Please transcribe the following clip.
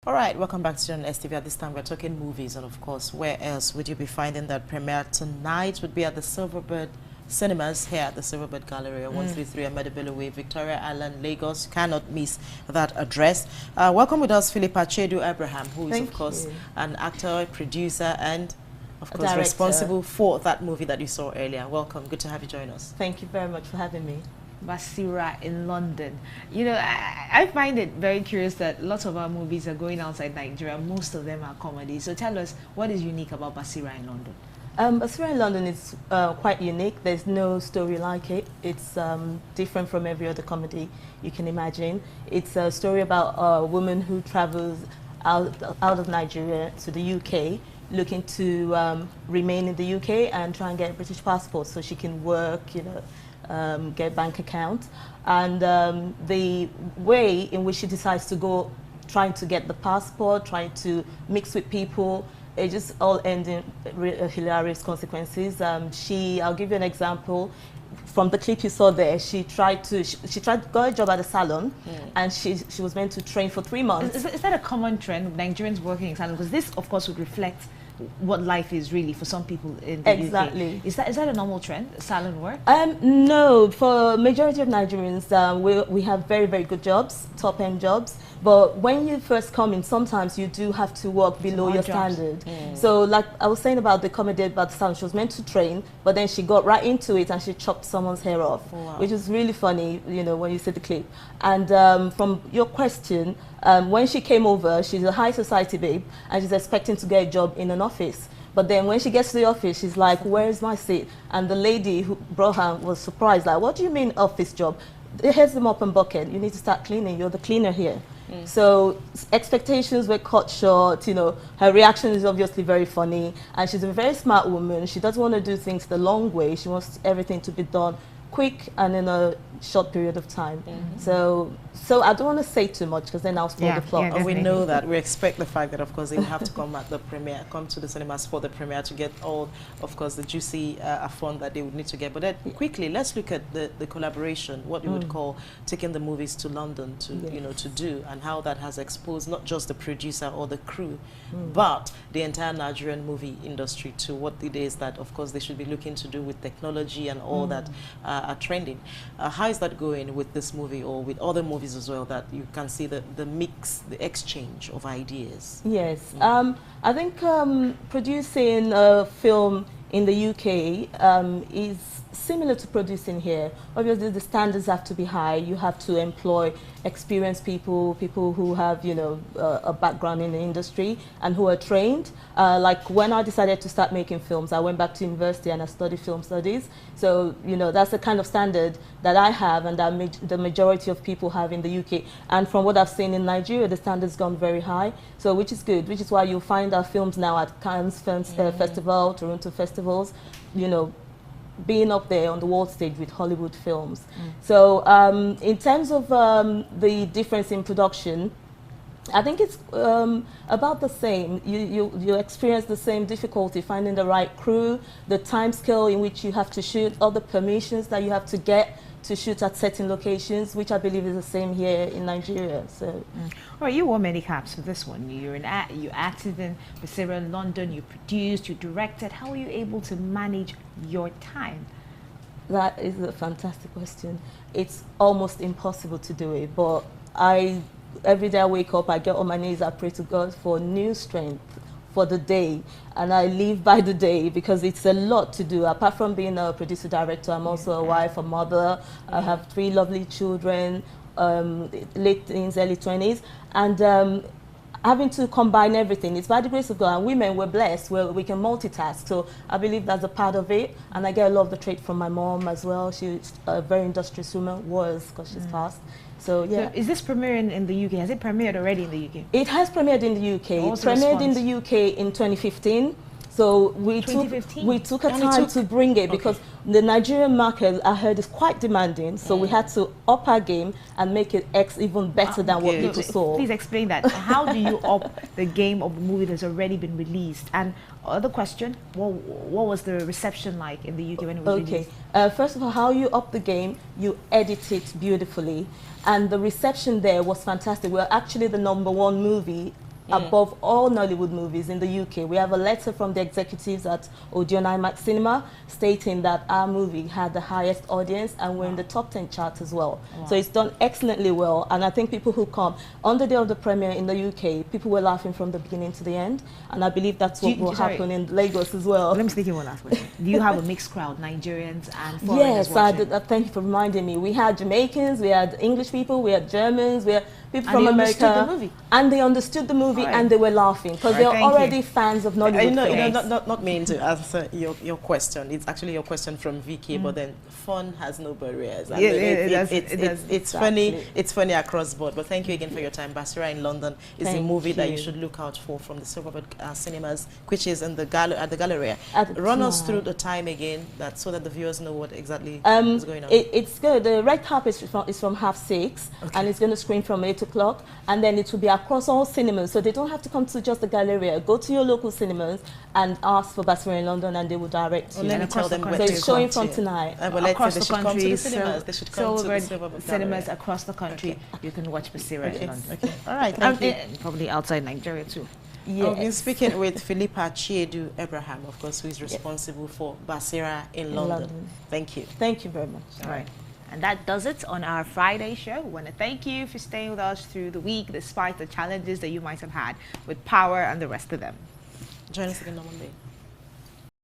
All right, welcome back to STV. At this time, we're talking movies, and of course, where else would you be finding that premiere tonight? Would be at the Silverbird Cinemas here at the Silverbird Gallery, 133 Ahmedabelo Way, Victoria Island, Lagos. You cannot miss that address. Welcome with us, Philippa Chiedu Abraham, who is, of course, an actor, producer, and of course, responsible for that movie that you saw earlier. Welcome. Good to have you join us. Thank you very much for having me. Basira in London. You know, I find it very curious that lots of our movies are going outside Nigeria. Most of them are comedy. So tell us, what is unique about Basira in London? Basira in London is quite unique. There's no story like it. It's different from every other comedy you can imagine. It's a story about a woman who travels out of Nigeria to the UK, looking to remain in the UK and try and get a British passport so she can work, you know, get a bank account. And the way in which she decides to go, trying to get the passport, trying to mix with people, it just all ends in hilarious consequences. I'll give you an example. From the clip you saw there, she got a job at a salon, and she was meant to train for 3 months. Is that a common trend, Nigerians working in salon? Because this, of course, would reflect what life is really for some people in the UK. Is that a normal trend, salon work? No, for majority of Nigerians, we have very, very good jobs, top-end jobs. But when you first come in, sometimes you do have to work below your standard. So like I was saying about the comedy about the salon, she was meant to train, but then she got right into it and she chopped someone's hair off, which is really funny, you know, when you see the clip. And from your question, when she came over, she's a high society babe, and she's expecting to get a job in an office. But then when she gets to the office, she's like, where's my seat? And the lady who brought her was surprised, like, what do you mean office job? Here's the mop and bucket. You need to start cleaning. You're the cleaner here. So expectations were cut short. You know, her reaction is obviously very funny, and she's a very smart woman. She doesn't want to do things the long way. She wants everything to be done quick and in a short period of time. So I don't want to say too much because then I'll spoil the plot. And we know that. We expect the fact that, of course, they will have to come at the premiere, come to the cinemas for the premiere to get all, of course, the juicy fun that they would need to get. But then quickly, let's look at the collaboration, what you would call taking the movies to London to, you know, to do, and how that has exposed not just the producer or the crew, but the entire Nigerian movie industry to what it is that, of course, they should be looking to do with technology and all that are trending. How is that going with this movie or with other movies as well, that you can see the mix, the exchange of ideas? Yes, I think producing a film in the UK is similar to producing here. Obviously, the standards have to be high. You have to employ experienced people, people who have, you know, a background in the industry and who are trained. Like when I decided to start making films, I went back to university and I studied film studies. So, you know, that's the kind of standard that I have and that the majority of people have in the UK. And from what I've seen in Nigeria, the standard's gone very high. So, which is good, which is why you'll find our films now at Cannes Film Festival, Toronto festivals, you know, being up there on the world stage with Hollywood films. So in terms of the difference in production, I think it's about the same. You experience the same difficulty finding the right crew, the time scale in which you have to shoot, all the permissions that you have to get to shoot at certain locations, which I believe is the same here in Nigeria. So, all right, you wore many caps for this one. You acted in Basira in London. You produced. You directed. How were you able to manage your time? That is a fantastic question. It's almost impossible to do it, but every day I wake up, I get on my knees, I pray to God for new strength for the day, and I live by the day because it's a lot to do. Apart from being a producer director, I'm also a wife, a mother. I have 3 lovely children, late teens, early 20s, and having to combine everything. It's by the grace of God, and women, we're blessed where we can multitask. So I believe that's a part of it, and I get a lot of the trait from my mom as well. She's a very industrious woman, because she's passed. So yeah. So is this premiering in the UK? Has it premiered already in the UK? It has premiered in the UK. It premiered in the UK in 2015. So we took a time to bring it because the Nigerian market, I heard, is quite demanding. So we had to up our game and make it even better than what people saw. Please explain that. How do you up the game of a movie that's already been released? And other question, what was the reception like in the UK when it was released? First of all, how you up the game, you edit it beautifully. And the reception there was fantastic. We're actually the #1 movie above all Nollywood movies in the UK. We have a letter from the executives at Odeon IMAX Cinema stating that our movie had the highest audience and we're in the top 10 chart as well. So it's done excellently well, and I think people who come on the day of the premiere in the UK, people were laughing from the beginning to the end, and I believe that's what will happen in Lagos as well. Let me sneak in one last question. Do you have a mixed crowd, Nigerians and foreigners? Yes, thank you for reminding me. We had Jamaicans, we had English people, we had Germans, we had people from America, and they understood the movie and they were laughing because they're already fans of Nollywood. Not meaning to answer your question. It's actually your question from Vicky, but then fun has no barriers. I mean, it's funny. It's funny across board. But thank you again for your time. Basira in London is a movie that you should look out for from the Silverbird cinemas, which is in the at the Galleria. Run us through the time again, so that the viewers know what exactly is going on. It's good. The red carpet is from 6:30, and it's going to screen from 8 o'clock, and then it will be across all cinemas, so they don't have to come to just the Galleria. Go to your local cinemas and ask for Basira in London, and they will direct you. Let me tell them so it's showing from tonight. Across the country, they should come to the Silverbird cinemas across the country. You can watch Basira in London. All right, thank you. And probably outside Nigeria too. Yes. I've been speaking with Philippa Chiedu Abraham, of course, who is responsible for Basira in London. Thank you. Thank you very much. All right. And that does it on our Friday show. We want to thank you for staying with us through the week, despite the challenges that you might have had with power and the rest of them. Join us again on Monday.